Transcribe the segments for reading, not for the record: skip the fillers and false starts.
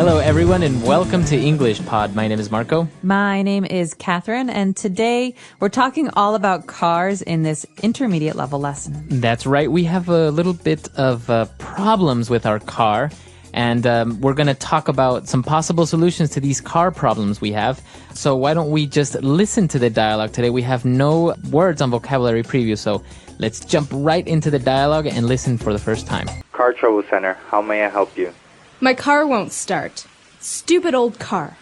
Hello, everyone, and welcome to English Pod. My name is Marco. My name is Catherine, and today we're talking all about cars in this intermediate level lesson. That's right. We have a little bit of problems with our car, and we're going to talk about some possible solutions to these car problems we have. So why don't we just listen to the dialogue today? We have no words on vocabulary preview, so let's jump right into the dialogue and listen for the first time. Car Trouble Center, how may I help you? My car won't start. Stupid old car.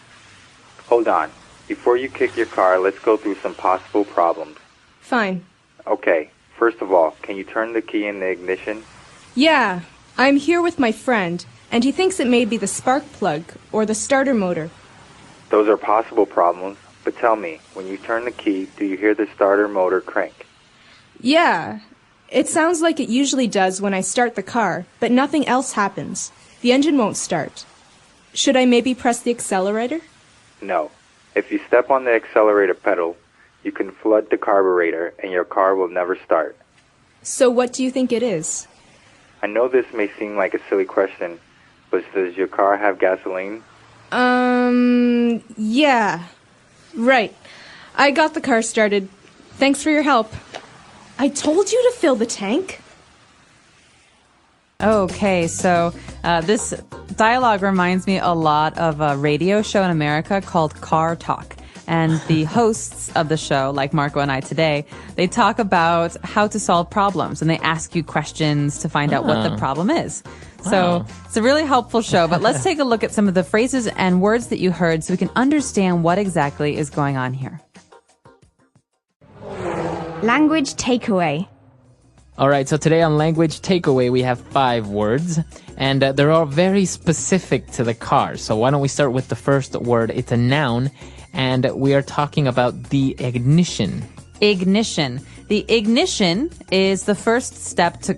Hold on. Before you kick your car, let's go through some possible problems. Fine. Okay. First of all, can you turn the key in the ignition? Yeah, I'm here with my friend, and he thinks it may be the spark plug or the starter motor. Those are possible problems, but tell me, when you turn the key, do you hear the starter motor crank? Yeah, it sounds like it usually does when I start the car, but nothing else happens. The engine won't start. Should I maybe press the accelerator? No. If you step on the accelerator pedal, you can flood the carburetor and your car will never start. So what do you think it is? I know this may seem like a silly question, but does your car have gasoline? Yeah. Right. I got the car started. Thanks for your help. I told you to fill the tank. Okay, so this dialogue reminds me a lot of a radio show in America called Car Talk. And the hosts of the show, like Marco and I today, they talk about how to solve problems, and they ask you questions to find out what the problem is. So it's a really helpful show, but let's take a look at some of the phrases and words that you heard so we can understand what exactly is going on here. Language takeaway. All right, so today on Language Takeaway, we have 5 words, and they're all very specific to the car. So why don't we start with the first word? It's a noun, and we are talking about the ignition. Ignition. The ignition is the first step to...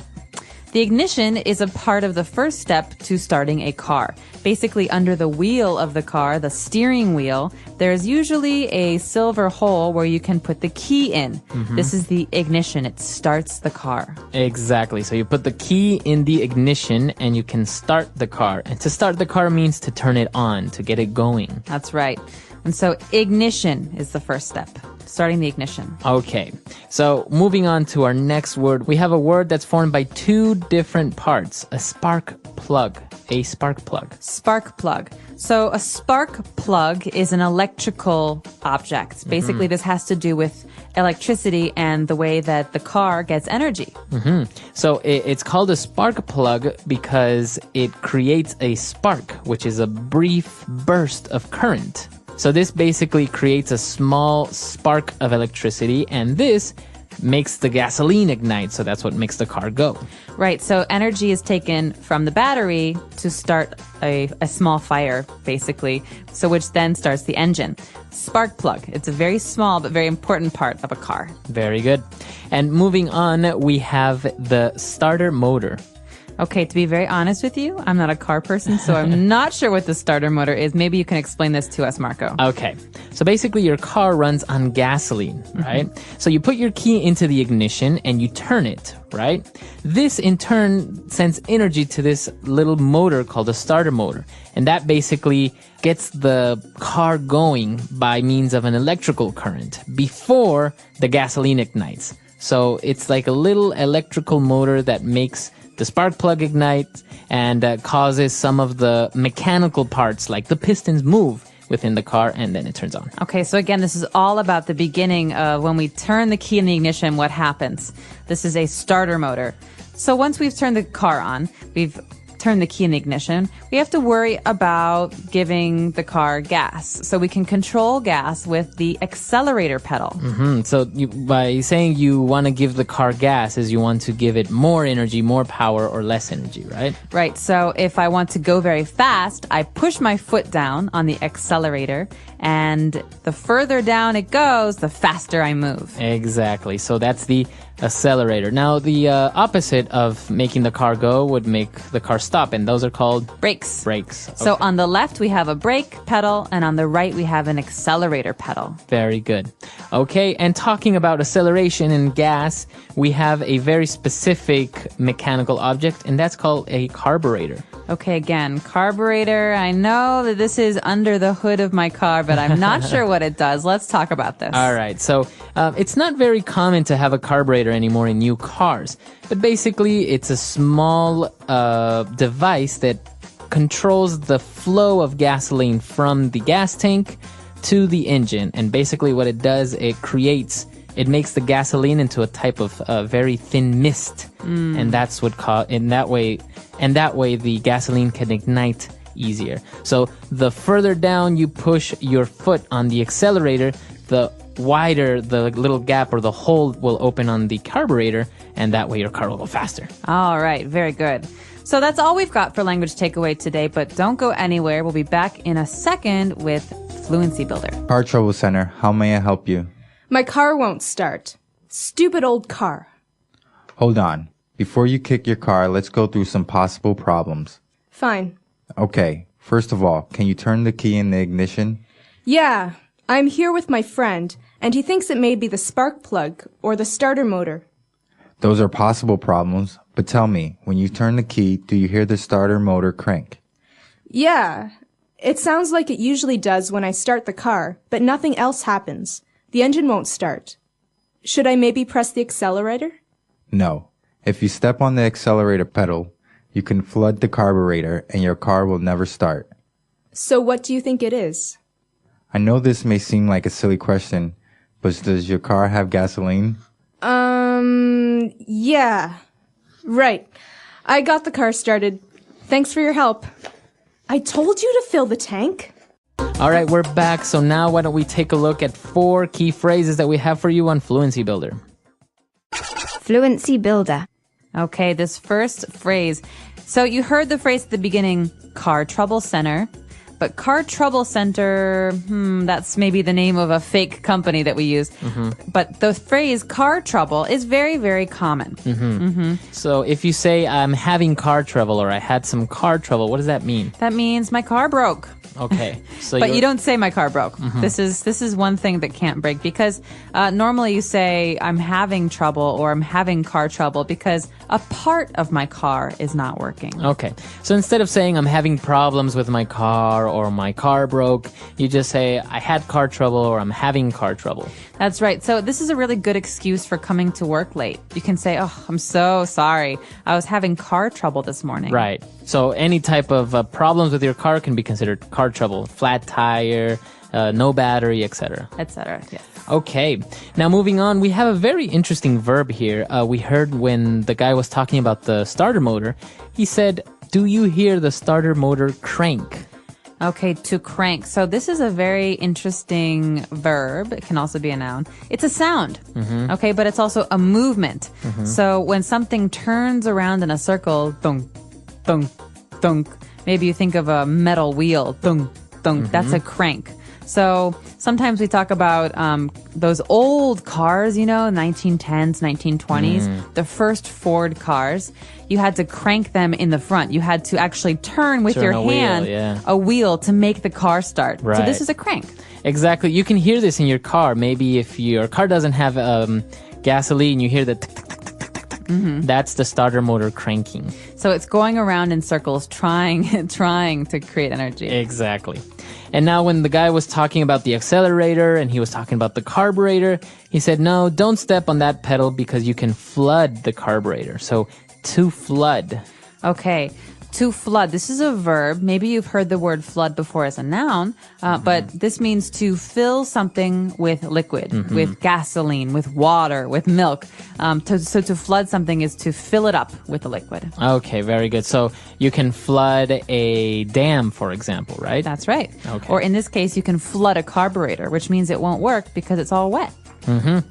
The ignition is a part of the first step to starting a car. Basically, under the wheel of the car, the steering wheel, there's usually a silver hole where you can put the key in. Mm-hmm. This is the ignition. It starts the car. Exactly. So you put the key in the ignition and you can start the car. And to start the car means to turn it on, to get it going. That's right. And so ignition is the first step. Starting the ignition. Okay, so moving on to our next word, we have a word that's formed by 2 different parts. A spark plug. A spark plug. Spark plug. So a spark plug is an electrical object. Basically, this has to do with electricity and the way that the car gets energy. So it's called a spark plug because it creates a spark, which is a brief burst of current. So this basically creates a small spark of electricity, and this makes the gasoline ignite, so that's what makes the car go. Right, so energy is taken from the battery to start a small fire, basically, so which then starts the engine. Spark plug, it's a very small but very important part of a car. Very good. And moving on, we have the starter motor. Okay, to be very honest with you, I'm not a car person, so I'm not sure what the starter motor is. Maybe you can explain this to us, Marco. Okay, so basically your car runs on gasoline, right? So you put your key into the ignition and you turn it, right? This in turn sends energy to this little motor called a starter motor. And that basically gets the car going by means of an electrical current before the gasoline ignites. So it's like a little electrical motor that makes the spark plug ignite and causes some of the mechanical parts like the pistons move within the car, and then it turns on. Okay, so again, this is all about the beginning of when we turn the key in the ignition, what happens. This is a starter motor. So once we've turned the car on, we've turned the key in the ignition, we have to worry about giving the car gas. So we can control gas with the accelerator pedal. So by saying you want to give the car gas is you want to give it more energy, more power, or less energy, right? Right. So if I want to go very fast, I push my foot down on the accelerator, and the further down it goes, the faster I move. Exactly. So that's the accelerator. Now, the opposite of making the car go would make the car stop, and those are called brakes. Brakes. Okay. So on the left, we have a brake pedal, and on the right, we have an accelerator pedal. Very good. Okay, and talking about acceleration and gas, we have a very specific mechanical object, and that's called a carburetor. Okay, again, carburetor. I know that this is under the hood of my car, but I'm not sure what it does. Let's talk about this. All right, so it's not very common to have a carburetor anymore in new cars, but basically it's a small device that controls the flow of gasoline from the gas tank to the engine. And basically what it does, it makes the gasoline into a type of very thin mist. And that's what that way the gasoline can ignite easier. So the further down you push your foot on the accelerator, the wider the little gap or the hole will open on the carburetor, and that way your car will go faster. All right, very good. So that's all we've got for language takeaway today, but don't go anywhere. We'll be back in a second with Fluency Builder. Car Trouble Center, how may I help you? My car won't start. Stupid old car. Hold on. Before you kick your car, let's go through some possible problems. Fine. Okay, first of all, can you turn the key in the ignition? Yeah, I'm here with my friend, and he thinks it may be the spark plug or the starter motor. Those are possible problems, but tell me, when you turn the key, do you hear the starter motor crank? Yeah, it sounds like it usually does when I start the car, but nothing else happens. The engine won't start. Should I maybe press the accelerator? No. If you step on the accelerator pedal, you can flood the carburetor and your car will never start. So what do you think it is? I know this may seem like a silly question, but does your car have gasoline? Yeah. Right. I got the car started. Thanks for your help. I told you to fill the tank. All right, we're back. So now why don't we take a look at 4 key phrases that we have for you on Fluency Builder. Fluency Builder. Okay, this first phrase. So you heard the phrase at the beginning, car trouble center. But car trouble center, that's maybe the name of a fake company that we use. But the phrase car trouble is very, very common. So if you say, I'm having car trouble or I had some car trouble, what does that mean? That means my car broke. Okay. So But you don't say my car broke. This is one thing that can't break because normally you say I'm having trouble or I'm having car trouble because a part of my car is not working. Okay. So instead of saying I'm having problems with my car or my car broke, you just say I had car trouble or I'm having car trouble. That's right. So this is a really good excuse for coming to work late. You can say, oh, I'm so sorry. I was having car trouble this morning. Right. So any type of problems with your car can be considered car trouble. Flat tire, no battery, etc. Etc. Yes. Okay. Now moving on, we have a very interesting verb here. We heard when the guy was talking about the starter motor, he said, do you hear the starter motor crank? Okay, to crank. So this is a very interesting verb. It can also be a noun. It's a sound, okay, but it's also a movement. So when something turns around in a circle, thunk, thunk, thunk, maybe you think of a metal wheel, thunk, thunk, that's a crank. So sometimes we talk about those old cars, 1910s, 1920s, the first Ford cars. You had to crank them in the front. You had to actually turn with your hand a wheel to make the car start. Right. So this is a crank. Exactly. You can hear this in your car. Maybe if your car doesn't have gasoline, you hear the tick, tick, tick, tick, tick, tick, tick. That's the starter motor cranking. So it's going around in circles, trying to create energy. Exactly. And now when the guy was talking about the accelerator and he was talking about the carburetor, he said, no, don't step on that pedal because you can flood the carburetor. So to flood. Okay. To flood. This is a verb. Maybe you've heard the word flood before as a noun, but this means to fill something with liquid, with gasoline, with water, with milk. So to flood something is to fill it up with a liquid. Okay, very good. So you can flood a dam, for example, right? That's right. Okay. Or in this case, you can flood a carburetor, which means it won't work because it's all wet.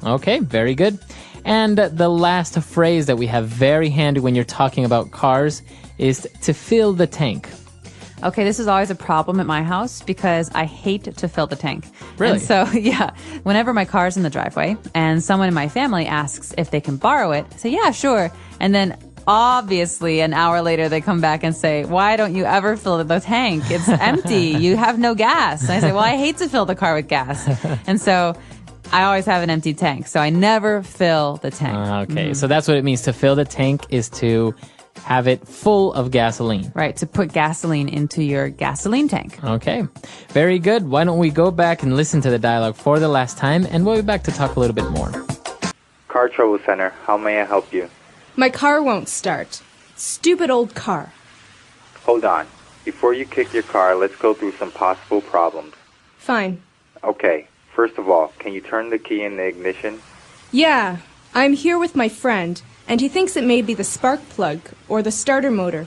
Okay, very good. And the last phrase that we have very handy when you're talking about cars is to fill the tank. Okay, this is always a problem at my house because I hate to fill the tank. Really? And so, whenever my car's in the driveway and someone in my family asks if they can borrow it, I say, yeah, sure. And then obviously an hour later they come back and say, why don't you ever fill the tank? It's empty. You have no gas. And I say, well, I hate to fill the car with gas. And so I always have an empty tank, so I never fill the tank. Okay, so that's what it means. To fill the tank is to have it full of gasoline. Right, to put gasoline into your gasoline tank. Okay, very good. Why don't we go back and listen to the dialogue for the last time, and we'll be back to talk a little bit more. Car Trouble Center, how may I help you? My car won't start. Stupid old car. Hold on. Before you kick your car, let's go through some possible problems. Fine. Okay, first of all, can you turn the key in the ignition? Yeah, I'm here with my friend, and he thinks it may be the spark plug or the starter motor.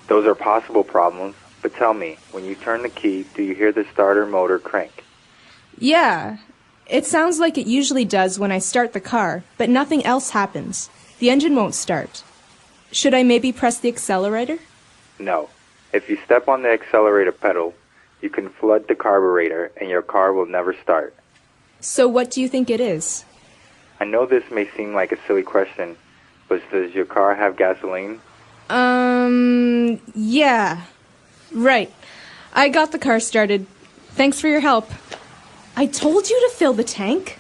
Those are possible problems, but tell me, when you turn the key, do you hear the starter motor crank? Yeah, it sounds like it usually does when I start the car, but nothing else happens. The engine won't start. Should I maybe press the accelerator? No. If you step on the accelerator pedal, you can flood the carburetor and your car will never start. So what do you think it is? I know this may seem like a silly question, but does your car have gasoline? Yeah. Right. I got the car started. Thanks for your help. I told you to fill the tank.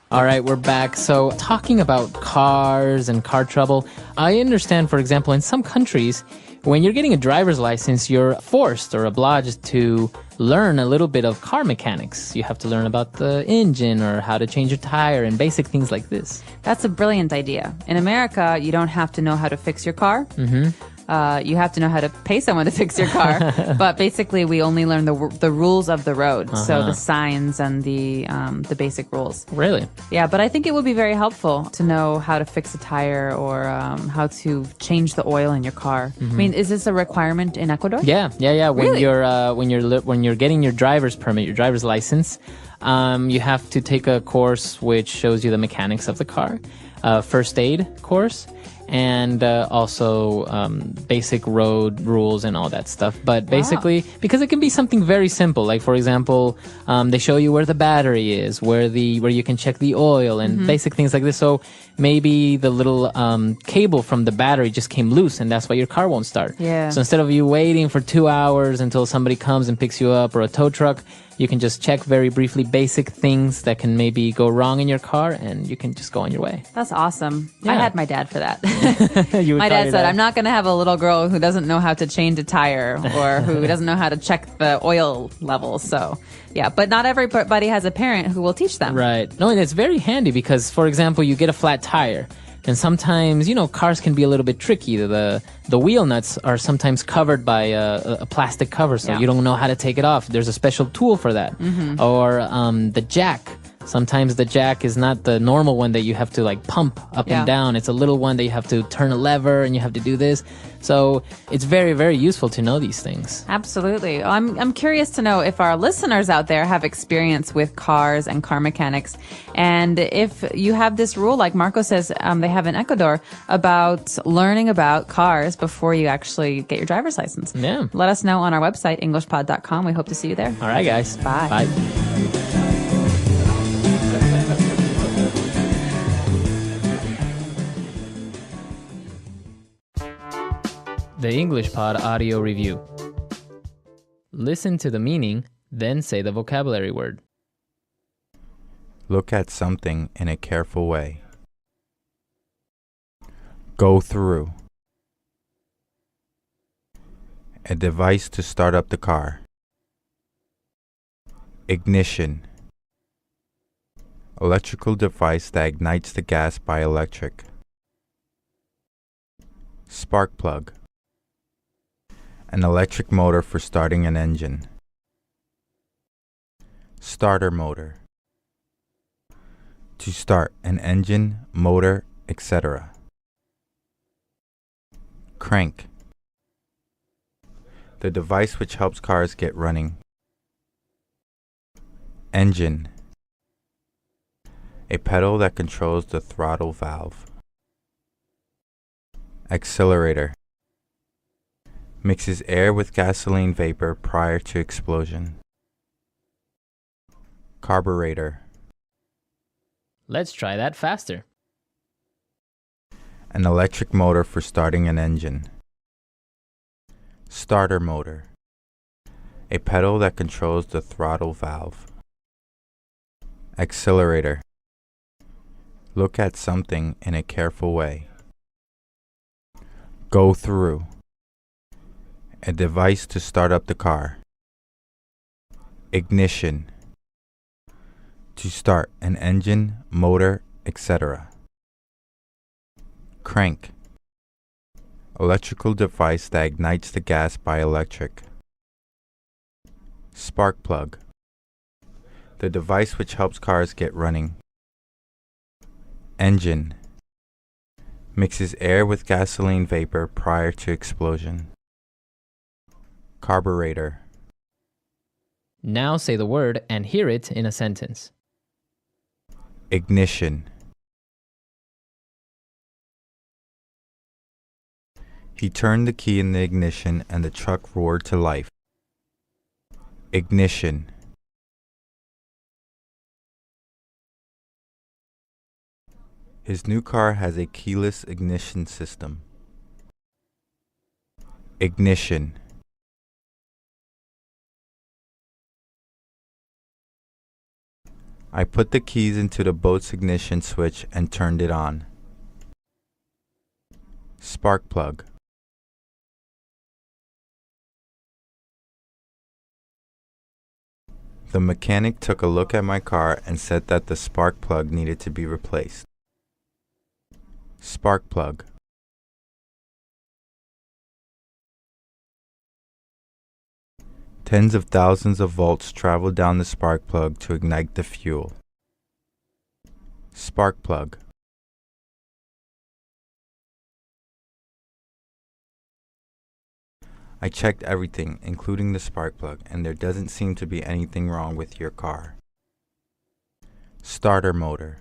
All right, we're back. So, talking about cars and car trouble, I understand, for example, in some countries, when you're getting a driver's license, you're forced or obliged to learn a little bit of car mechanics. You have to learn about the engine or how to change a tire and basic things like this. That's a brilliant idea. In America, you don't have to know how to fix your car. You have to know how to pay someone to fix your car. But basically, we only learn the rules of the road. So the signs and the basic rules. Really? Yeah, but I think it would be very helpful to know how to fix a tire or how to change the oil in your car. I mean, is this a requirement in Ecuador? Yeah. When Really? when you're getting your driver's permit, your driver's license, you have to take a course which shows you the mechanics of the car, first aid course, and also basic road rules and all that stuff. But basically, because it can be something very simple, like for example, they show you where the battery is, where you can check the oil and basic things like this. So maybe the little cable from the battery just came loose, and that's why your car won't start. Yeah. So instead of you waiting for 2 hours until somebody comes and picks you up, or a tow truck, you can just check very briefly basic things that can maybe go wrong in your car, and you can just go on your way. That's awesome. I Yeah. had my dad for that. You would My tell dad your said, I'm not going to have a little girl who doesn't know how to change a tire or who doesn't know how to check the oil levels. So, yeah, but not everybody has a parent who will teach them. Right. No, and it's very handy because, for example, you get a flat tire. And sometimes, cars can be a little bit tricky. The wheel nuts are sometimes covered by a plastic cover, so Yeah. you don't know how to take it off. There's a special tool for that. Or the jack. Sometimes the jack is not the normal one that you have to pump up Yeah. and down. It's a little one that you have to turn a lever and you have to do this. So it's very, very useful to know these things. Absolutely. I'm curious to know if our listeners out there have experience with cars and car mechanics. And if you have this rule, like Marco says, they have in Ecuador, about learning about cars before you actually get your driver's license. Yeah. Let us know on our website, englishpod.com. We hope to see you there. All right, guys. Bye. Bye. The English Pod audio review. Listen to the meaning, then say the vocabulary word. Look at something in a careful way. Go through. A device to start up the car. Ignition. Electrical device that ignites the gas by electric. Spark plug. An electric motor for starting an engine. Starter motor. To start an engine, motor, etc. Crank. The device which helps cars get running. Engine. A pedal that controls the throttle valve. Accelerator. Mixes air with gasoline vapor prior to explosion. Carburetor. Let's try that faster. An electric motor for starting an engine. Starter motor. A pedal that controls the throttle valve. Accelerator. Look at something in a careful way. Go through. A device to start up the car. Ignition. To start an engine, motor, etc. Crank. Electrical device that ignites the gas by electric. Spark plug. The device which helps cars get running. Engine. Mixes air with gasoline vapor prior to explosion. Carburetor. Now say the word and hear it in a sentence. Ignition. He turned the key in the ignition and the truck roared to life. Ignition. His new car has a keyless ignition system. Ignition. I put the keys into the boat's ignition switch and turned it on. Spark plug. The mechanic took a look at my car and said that the spark plug needed to be replaced. Spark plug. Tens of thousands of volts travel down the spark plug to ignite the fuel. Spark plug. I checked everything, including the spark plug, and there doesn't seem to be anything wrong with your car. Starter motor.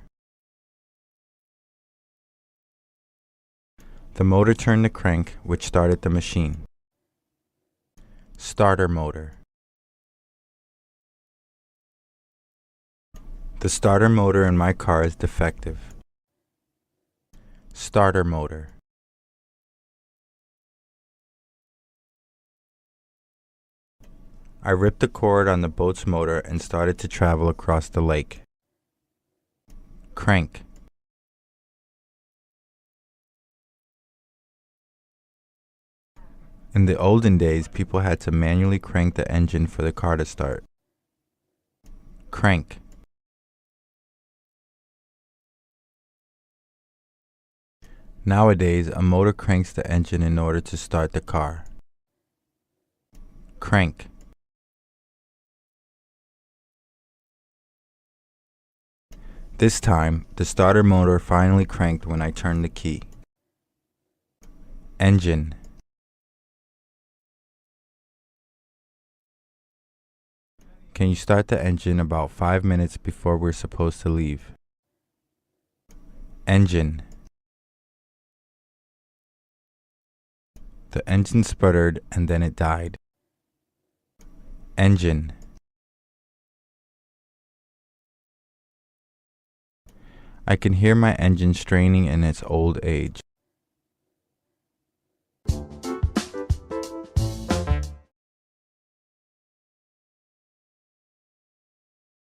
The motor turned the crank, which started the machine. Starter motor. The starter motor in my car is defective. Starter motor. I ripped the cord on the boat's motor and started to travel across the lake. Crank. In the olden days, people had to manually crank the engine for the car to start. Crank. Nowadays, a motor cranks the engine in order to start the car. Crank. This time, the starter motor finally cranked when I turned the key. Engine. Can you start the engine about 5 minutes before we're supposed to leave? Engine. The engine sputtered and then it died. Engine. I can hear my engine straining in its old age.